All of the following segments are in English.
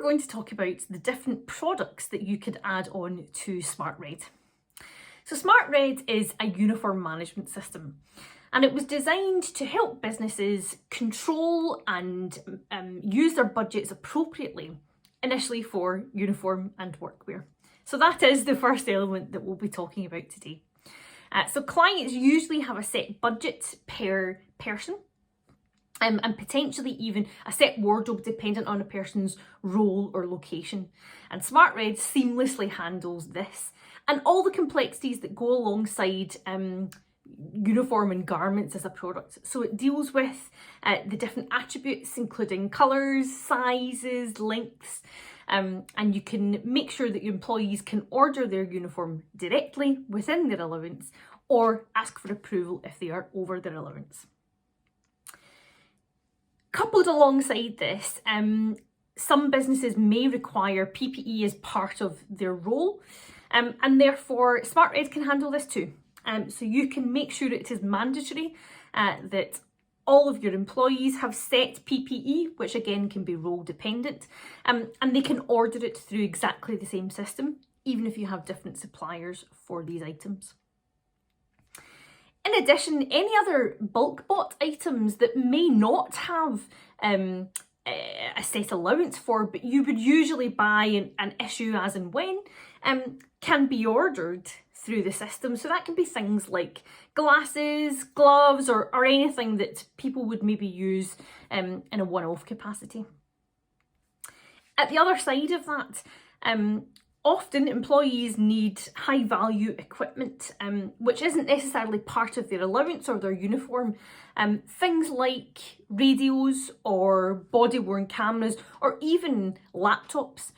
we're going to talk about the different products that you could add on to SmartRed. So SmartRed is a uniform management system, and it was designed to help businesses control and use their budgets appropriately, initially for uniform and workwear. So that is the first element that we'll be talking about today. So clients usually have a set budget per person, and potentially even a set wardrobe dependent on a person's role or location. And SmartRed seamlessly handles this and all the complexities that go alongside uniform and garments as a product. So it deals with the different attributes, including colours, sizes, lengths, and you can make sure that your employees can order their uniform directly within their allowance or ask for approval if they are over their allowance. Coupled alongside this, some businesses may require PPE as part of their role, and therefore SmartRed can handle this too. So you can make sure it is mandatory that all of your employees have set PPE, which again can be role dependent, and they can order it through exactly the same system, even if you have different suppliers for these items. In addition, any other bulk bought items that may not have a set allowance for, but you would usually buy and issue as and when, can be ordered through the system. So that can be things like glasses, gloves, or anything that people would maybe use in a one-off capacity. At the other side of that, often employees need high value equipment, which isn't necessarily part of their allowance or their uniform. Things like radios or body worn cameras or even laptops.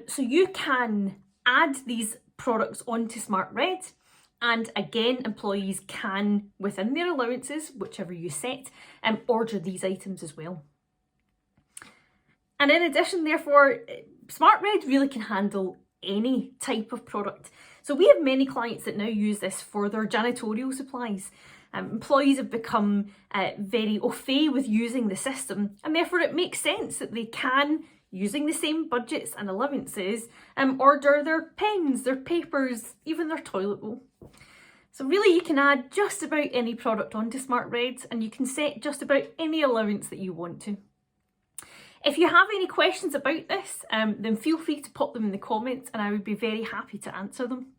So you can add these products onto SmartRed, and again employees can, within their allowances, whichever you set, order these items as well. And in addition, therefore, SmartRed really can handle any type of product. So we have many clients that now use this for their janitorial supplies. Employees have become very au fait with using the system, and therefore it makes sense that they can, using the same budgets and allowances, order their pens, their papers, even their toilet roll. So really you can add just about any product onto SmartRed, and you can set just about any allowance that you want to. If you have any questions about this, then feel free to pop them in the comments and I would be very happy to answer them.